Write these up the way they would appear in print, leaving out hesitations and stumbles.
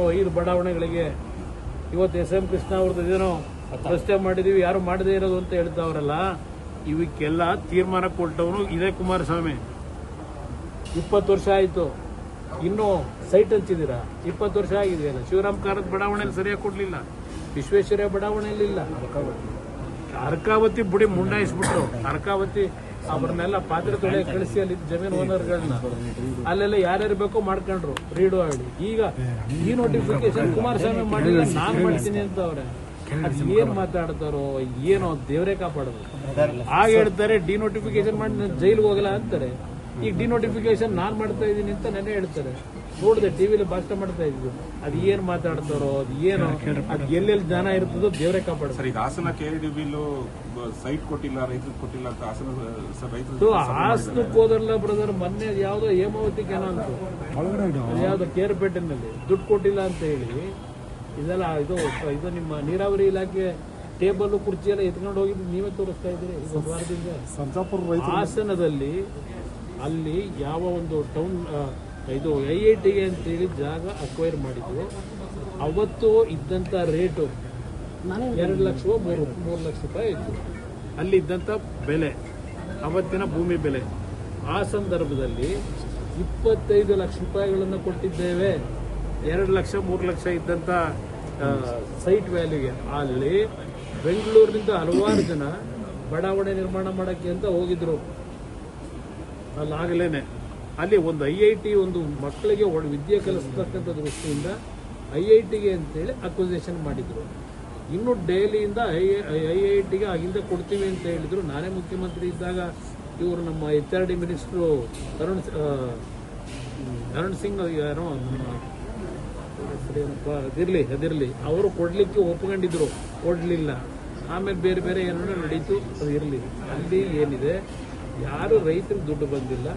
ಸುಮಾರು 5 ಬಡಾವಣೆಗಳಿಗೆ ಇವತ್ತು SM ಕೃಷ್ಣ ಅವ್ರದ್ದು ಇದೇನೋ ರಸ್ತೆ ಮಾಡಿದೀವಿ, ಯಾರು ಮಾಡದೇ ಇರೋದು ಅಂತ ಹೇಳ್ತಾವ್ರಲ್ಲ. ಇವಕ್ಕೆಲ್ಲ ತೀರ್ಮಾನ ಕೊಟ್ಟವನು ಇದೇ ಕುಮಾರಸ್ವಾಮಿ. 20 ವರ್ಷ ಆಯಿತು, ಇನ್ನೂ ಸೈಟ್ ಹಂಚಿದ್ದೀರಾ? 20 ವರ್ಷ ಆಗಿದೆಯಲ್ಲ. ಶಿವರಾಮ್ ಕಾರತ್ ಬಡಾವಣೆಯಲ್ಲಿ ಸರಿಯಾಗಿ ಕೊಡಲಿಲ್ಲ, ವಿಶ್ವೇಶ್ವರಯ್ಯ ಬಡಾವಣೆಯಲ್ಲಿ ಇಲ್ಲ. ಅರ್ಕಾವತಿ ಬುಡಿ ಮುಂಡಾಯಿಸ್ಬಿಟ್ರು. ಅರ್ಕಾವತಿ ಅವ್ರನ್ನೆಲ್ಲ ಪಾತ್ರೆ ತೊಳೆ ಕಳಿಸಿ ಅಲ್ಲಿ ಜಮೀನು ಓನರ್ಗಳನ್ನ ಅಲ್ಲೆಲ್ಲ ಯಾರ್ಯಾರು ಬೇಕೋ ಮಾಡ್ಕೊಂಡ್ರು, ರೀಡು ಆಡಿ. ಈಗ ಈ ನೋಟಿಫಿಕೇಶನ್ ಕುಮಾರಸ್ವಾಮಿ ಮಾಡಿಲ್ಲ, ನಾನು ಮಾಡ್ತೀನಿ ಅಂತ ಅವ್ರೆ. ಅದು ಏನ್ ಮಾತಾಡ್ತಾರೋ ಏನೋ, ದೇವರೇ ಕಾಪಾಡೋದು. ಆಗ ಹೇಳ್ತಾರೆ ಡಿನೋಟಿಫಿಕೇಶನ್ ಮಾಡಿ ಜೈಲಿಗೆ ಹೋಗಲ್ಲ ಅಂತಾರೆ. ಈಗ ಡಿನೋಟಿಫಿಕೇಶನ್ ನಾನ್ ಮಾಡ್ತಾ ಇದ್ದೀನಿ ಅಂತ ನೆನೆ ಹೇಳ್ತಾರೆ. ನೋಡಿದೆ ಟಿವಿಲಿ ಭಾಷಣ ಮಾಡ್ತಾ ಇದ್ವಿ. ಅದು ಏನ್ ಮಾತಾಡ್ತಾರೋ, ಅದು ಏನೋ, ಅದು ಎಲ್ಲೆಲ್ಲಿ ಜನ ಇರ್ತದೋ ದೇವರೇ ಕಾಪಾಡ. ಸರ್, ಈಗ ಹಾಸನ KIDB ಸೈಟ್ ಕೊಟ್ಟಿಲ್ಲ, ರೈತರಿಗೆ ಕೊಟ್ಟಿಲ್ಲ ಅಂತ ಹಾಸನಕ್ಕೆ ಹೋದ್ರಲ್ಲ ಬ್ರದರ್. ಮೊನ್ನೆ ಯಾವ್ದೋ ಹೇಮಾವತಿ ಕೆನ ಅಂತ ಯಾವ್ದೋ ಕೇರ್ಪೇಟೆನಲ್ಲಿ ದುಡ್ಡು ಕೊಟ್ಟಿಲ್ಲ ಅಂತ ಹೇಳಿ ಇದೆಲ್ಲ ಇದು ನಿಮ್ಮ ನೀರಾವರಿ ಇಲಾಖೆ ಟೇಬಲ್ ಕುರ್ಚಿ ಎಲ್ಲ ಎತ್ಕೊಂಡು ಹೋಗಿದ್ದು ನೀವೇ ತೋರಿಸ್ತಾ ಇದ್ದೀರಿ. ಒಂದು ವಾರದಿಂದ ಹಾಸನದಲ್ಲಿ ಅಲ್ಲಿ ಯಾವ ಒಂದು ಟೌನ್ ಇದು IITಗೆ ಅಂತೇಳಿ ಜಾಗ ಅಕ್ವೈರ್ ಮಾಡಿದ್ರು. ಅವತ್ತು ಇದ್ದಂಥ ರೇಟು 2 ಲಕ್ಷವೋ 3 ಲಕ್ಷ ರೂಪಾಯಿ ಇತ್ತು. ಅಲ್ಲಿ ಇದ್ದಂಥ ಬೆಲೆ, ಅವತ್ತಿನ ಭೂಮಿ ಬೆಲೆ. ಆ ಸಂದರ್ಭದಲ್ಲಿ 25 ಲಕ್ಷ ರೂಪಾಯಿಗಳನ್ನು ಕೊಟ್ಟಿದ್ದೇವೆ. 2 ಲಕ್ಷ 3 ಲಕ್ಷ ಇದ್ದಂಥ ಸೈಟ್ ವ್ಯಾಲ್ಯೂಗೆ. ಅಲ್ಲಿ ಬೆಂಗಳೂರಿನಿಂದ ಹಲವಾರು ಜನ ಬಡಾವಣೆ ನಿರ್ಮಾಣ ಮಾಡೋಕ್ಕೆ ಅಂತ ಹೋಗಿದ್ರು. ಅಲ್ಲಾಗಲೇನೆ ಅಲ್ಲಿ ಒಂದು IIT, ಒಂದು ಮಕ್ಕಳಿಗೆ ವಿದ್ಯೆ ಕಲಿಸ್ತಕ್ಕಂಥ ದೃಷ್ಟಿಯಿಂದ IITಗೆ ಅಂತೇಳಿ ಅಕ್ವಿಸೇಷನ್ ಮಾಡಿದ್ರು. ಇನ್ನು ಡೈಲಿಯಿಂದ IITಗೆ ಆಗಿಂದ ಕೊಡ್ತೀವಿ ಅಂತ ಹೇಳಿದ್ರು. ನಾನೇ ಮುಖ್ಯಮಂತ್ರಿ ಇದ್ದಾಗ ಇವರು ನಮ್ಮ HRD ಮಿನಿಸ್ಟ್ರು ಅರುಣ್ ಸಿಂಗ್ ಯಾರೋ ಅದಿರ್ಲಿ ಅವರು ಕೊಡ್ಲಿಕ್ಕೆ ಒಪ್ಕೊಂಡಿದ್ರು, ಕೊಡ್ಲಿಲ್ಲ. ಆಮೇಲೆ ಬೇರೆ ಬೇರೆ ಏನೋ ನಡೀತು, ಅದು ಇರಲಿ. ಅಲ್ಲಿ ಏನಿದೆ, ಯಾರು ರೈತರಿಗೆ ದುಡ್ಡು ಬಂದಿಲ್ಲ,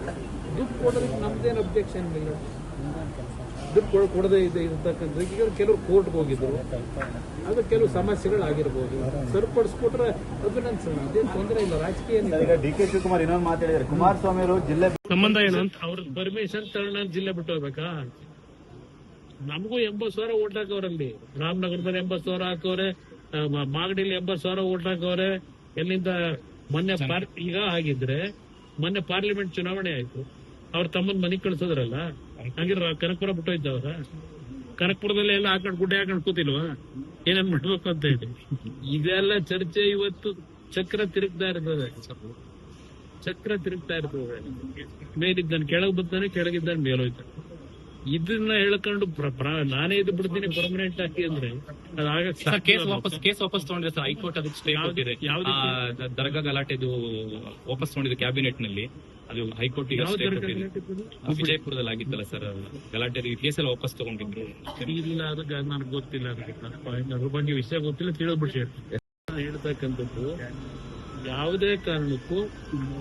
ದುಡ್ಡು ಕೊಡೋದಕ್ಕೆ ನಮ್ದೇನು ಅಬ್ಜೆಕ್ಷನ್ ಇಲ್ಲ. ದುಡ್ಡು ಕೊಡದೇ ಇರತಕ್ಕಂಥ ಕೆಲವರು ಕೋರ್ಟ್ಗೆ ಹೋಗಿದ್ರು, ಅದು ಕೆಲವು ಸಮಸ್ಯೆಗಳಾಗಿರ್ಬೋದು. ಸರಿಪಡಿಸ್ಕೊಟ್ರೆ ಅಭಿನಂದನೆ, ಅದೇನು ತೊಂದರೆ ಇಲ್ಲ. ರಾಜಕೀಯ DK ಶಿವಕುಮಾರ್ ಇನ್ನೊಂದು ಮಾತಾಡಿದ್ದಾರೆ, ಕುಮಾರಸ್ವಾಮಿ ಅವರು ಜಿಲ್ಲೆ ಸಂಬಂಧ ಏನು ಅಂತ ಅವ್ರ ಪರ್ಮಿಷನ್ ತಗೊಂಡು ಜಿಲ್ಲೆ ಬಿಟ್ಟು ಹೋಗ್ಬೇಕಾ? ನಮಗೂ 80,000 ಓಟ್ ಹಾಕವ್ರಲ್ಲಿ. ರಾಮನಗರದಲ್ಲಿ 80,000 ಹಾಕವ್ರೆ, ಮಾಗಡಿಲಿ 80,000 ಓಟ್ ಹಾಕವ್ರೆ. ಎಲ್ಲಿಂದ ಮೊನ್ನೆ ಈಗ ಆಗಿದ್ರೆ ಮೊನ್ನೆ ಪಾರ್ಲಿಮೆಂಟ್ ಚುನಾವಣೆ ಆಯ್ತು, ಅವ್ರ ತಮ್ಮನ್ ಮನೆಗ್ ಕಳ್ಸೋದ್ರಲ್ಲ. ಹಂಗಿರ ಕನಕಪುರ ಬಿಟ್ಟೋಯ್ತವ್ರ. ಕನಕಪುರದಲ್ಲಿ ಎಲ್ಲ ಹಾಕೊಂಡು ಗುಡ್ಡೆ ಹಾಕೊಂಡು ಕೂತಿಲ್ವಾ ಏನೇನ್ ಮಾಡ್ಬೇಕು ಅಂತ ಹೇಳಿ. ಇದೆಲ್ಲ ಚರ್ಚೆ ಇವತ್ತು ಚಕ್ರ ತಿರುಗ್ತಾ ಇರ್ತದೆ. ಮೇಲಿದ್ದಾನೆ ಕೆಳಗೆ ಬರ್ತಾನೆ, ಕೆಳಗಿದ್ದಾನೆ ಮೇಲೋಯ್ತಾನೆ. ಇದನ್ನ ಹೇಳ್ಕೊಂಡು ನಾನೇ ಇದು ಬಿಡ್ತೀನಿ ಪರ್ಮನೆಂಟ್ ಆಗಿ ಅಂದ್ರೆ ಕೇಸ್ ವಾಪಸ್ ತಗೊಂಡಿದೆ ಸರ್. ಹೈಕೋರ್ಟ್ ಅದಕ್ಕೆ ಸ್ಟೇ ಕೊಟ್ಟಿದೆ. ದರ್ಗಾ ಗಲಾಟೆದು ವಾಪಸ್ ತಗೊಂಡಿದೆ ಕ್ಯಾಬಿನೆಟ್ ನಲ್ಲಿ. ಅದು ಹೈಕೋರ್ಟ್ ವಿಜಯಪುರದಲ್ಲಿ ಆಗಿತ್ತಲ್ಲ ಸರ್ ಗಲಾಟೆ, ಕೇಸ್ ಎಲ್ಲ ವಾಪಸ್ ತಗೊಂಡಿದ್ರು. ಇಲ್ಲ, ಅದಕ್ಕೆ ನನಗೆ ಗೊತ್ತಿಲ್ಲ, ಅದ್ರ ಬಗ್ಗೆ ವಿಷಯ ಗೊತ್ತಿಲ್ಲ, ತಿಳಿದ್ಬಿಟ್ಟು ಹೇಳ್ತಕ್ಕಂಥದ್ದು. ಯಾವುದೇ ಕಾರಣಕ್ಕೂ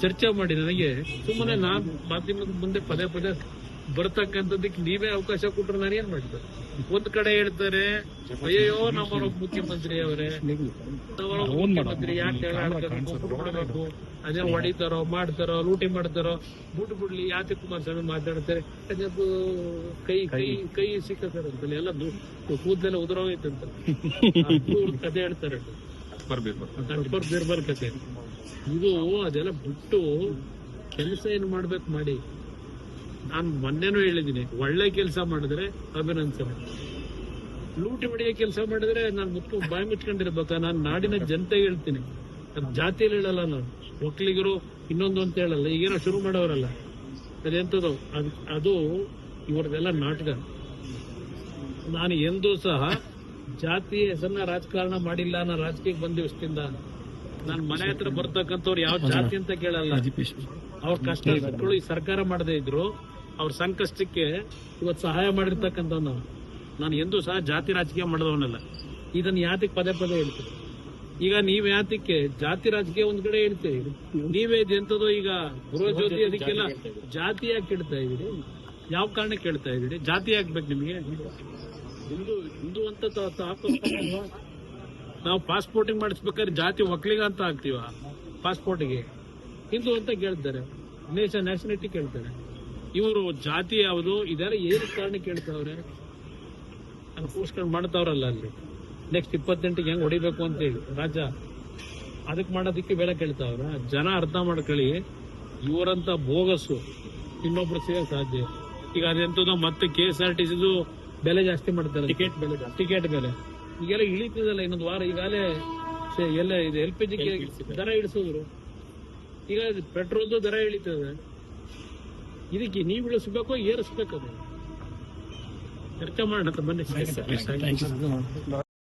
ಚರ್ಚೆ ಮಾಡಿ ನನಗೆ ಸುಮ್ಮನೆ ನಾನ್ ಮಾಧ್ಯಮದ ಮುಂದೆ ಪದೇ ಪದೇ ಬರ್ತಕ್ಕಂಥದ್ದಕ್ಕೆ ನೀವೇ ಅವಕಾಶ ಕೊಟ್ಟರೆ ನಾನು ಏನ್ ಮಾಡ್ತಾರೆ? ಒಂದ್ ಕಡೆ ಹೇಳ್ತಾರೆ, ಅಯ್ಯೋ ನಮ್ಮವರ ಮುಖ್ಯಮಂತ್ರಿ ಅವರೇ, ಮುಖ್ಯಮಂತ್ರಿ ಯಾಕೆ ಬಿಡಬೇಕು, ಅದೇ ಹೊಡಿತಾರೋ ಮಾಡ್ತಾರೋ ಲೂಟಿ ಮಾಡ್ತಾರೋ, ಬಿಡ್ಲಿ ಯಾಕೆ ಕುಮಾರಸ್ವಾಮಿ ಮಾತಾಡ್ತಾರೆ, ಅದು ಕೈ ಸಿಕ್ಕಂತಲ್ಲ, ಎಲ್ಲ ಕೂದಲೆಲ್ಲ ಉದುರೋಗೈತಂತ ಕತೆ ಹೇಳ್ತಾರೆ. ಬಿರ್ಬಲ್ ಕತೆ ಇದು. ಅದೆಲ್ಲ ಬಿಟ್ಟು ಕೆಲಸ ಏನ್ ಮಾಡ್ಬೇಕು ಮಾಡಿ. ನಾನು ಮೊನ್ನೆನೂ ಹೇಳಿದ್ದೀನಿ, ಒಳ್ಳೆ ಕೆಲಸ ಮಾಡಿದ್ರೆ ಅಭಿನಂದನೆ, ಲೂಟಿ ಹೊಡೆಯೋ ಕೆಲಸ ಮಾಡಿದ್ರೆ ನಾನು ಬಾಯಿ ಮುಚ್ಕೊಂಡಿರ್ಬೇಕಾ? ನಾನು ನಾಡಿನ ಜನತೆಗೆ ಹೇಳ್ತೀನಿ, ಜಾತಿಯಲ್ಲಿ ಹೇಳಲ್ಲ, ನಾನು ಒಕ್ಕಲಿಗರು ಇನ್ನೊಂದು ಅಂತ ಹೇಳಲ್ಲ. ಈಗೇನೋ ಶುರು ಮಾಡೋರಲ್ಲ, ಅದೆಂತದೋ ಅದು ಇವ್ರದೆಲ್ಲ ನಾಟಕ. ನಾನು ಎಂದೂ ಸಹ ಜಾತಿ ಹೆಸರನ್ನ ರಾಜಕಾರಣ ಮಾಡಿಲ್ಲ. ನಾನು ರಾಜಕೀಯಕ್ಕೆ ಬಂದ ದಿವಸದಿಂದ ನಾನು ಮನೆ ಹತ್ರ ಬರ್ತಕ್ಕಂಥವ್ರು ಯಾವ ಜಾತಿ ಅಂತ ಕೇಳಲ್ಲ. ಅವ್ರ ಕಷ್ಟ ಈ ಸರ್ಕಾರ ಮಾಡದೇ ಇದ್ರು ಅವ್ರ ಸಂಕಷ್ಟಕ್ಕೆ ಇವತ್ತು ಸಹಾಯ ಮಾಡಿರ್ತಕ್ಕಂಥ ನಾನು ಎಂದೂ ಸಹ ಜಾತಿ ರಾಜಕೀಯ ಮಾಡಿದವನಲ್ಲ. ಇದನ್ನ ಯಾತಕ್ಕೆ ಪದೇ ಪದೇ ಹೇಳ್ತೀವಿ? ಈಗ ನೀವ್ ಯಾತಕ್ಕೆ ಜಾತಿ ರಾಜಕೀಯ ಒಂದ್ ಕಡೆ ಹೇಳ್ತೀವಿ, ನೀವೇ ಎಂತದೋ ಈಗ ಗೃಹ ಜ್ಯೋತಿ ಅದಕ್ಕೆಲ್ಲ ಜಾತಿ ಯಾಕೆ ಕೇಳ್ತಾ ಇದೀರಿ? ಯಾವ ಕಾರಣ ಕೇಳ್ತಾ ಇದೀರಿ? ಜಾತಿ ಹಾಕ್ಬೇಕು ನಿಮ್ಗೆ? ಹಿಂದೂ ಅಂತ ಹಾಕೋಲ್ವಾ? ನಾವು ಪಾಸ್ಪೋರ್ಟಿಂಗ್ ಮಾಡಿಸ್ಬೇಕಾದ್ರೆ ಜಾತಿ ಒಕ್ಕಲಿಗ ಅಂತ ಹಾಕ್ತಿವ ಪಾಸ್ಪೋರ್ಟ್ಗೆ? ಹಿಂದೂ ಅಂತ ಕೇಳ್ತಾರೆ, ನ್ಯಾಷನಾಲಿಟಿ ಕೇಳ್ತಾರೆ. ಇವರು ಜಾತಿ ಯಾವುದು ಇದೆಲ್ಲ ಏನು ಕಾರಣ ಕೇಳ್ತಾವ್ರೆ? ಕೂಸ್ಕೊಂಡು ಮಾಡ್ತಾವ್ರಲ್ಲ ಅಲ್ಲಿ ನೆಕ್ಸ್ಟ್ 28ಗೆ ಹೆಂಗ್ ಹೊಡಿಬೇಕು ಅಂತ ಹೇಳಿ ರಾಜ್ಯ ಅದಕ್ಕೆ ಮಾಡೋದಕ್ಕೆ ಬೆಲೆ ಕೇಳ್ತಾವ್ರ. ಜನ ಅರ್ಥ ಮಾಡ್ಕೊಳ್ಳಿ, ಇವರಂತ ಬೋಗಸ್ಸು ಇನ್ನೊಬ್ರು ಸಿಗಕ್ ಸಾಧ್ಯ. ಈಗ ಅದೆಂತದೋ ಮತ್ತೆ KSRTC ಬೆಲೆ ಜಾಸ್ತಿ ಮಾಡ್ತಾರೆ, ಟಿಕೆಟ್ ಬೆಲೆ ಈಗೆಲ್ಲ ಇಳಿತದಲ್ಲ ಇನ್ನೊಂದು ವಾರ. ಈಗಾಗಲೇ ಎಲ್ಲ ಇದು LPG ದರ ಇಳಿಸಿದ್ರು, ಈಗ ಪೆಟ್ರೋಲ್ದು ದರ ಇಳಿತದೆ. ಇದಕ್ಕೆ ನೀವು ಇಳಿಸ್ಬೇಕು ಏರಿಸ್ಬೇಕು, ಅದು ಚರ್ಚೆ ಮಾಡೋಣ ಬನ್ನಿ.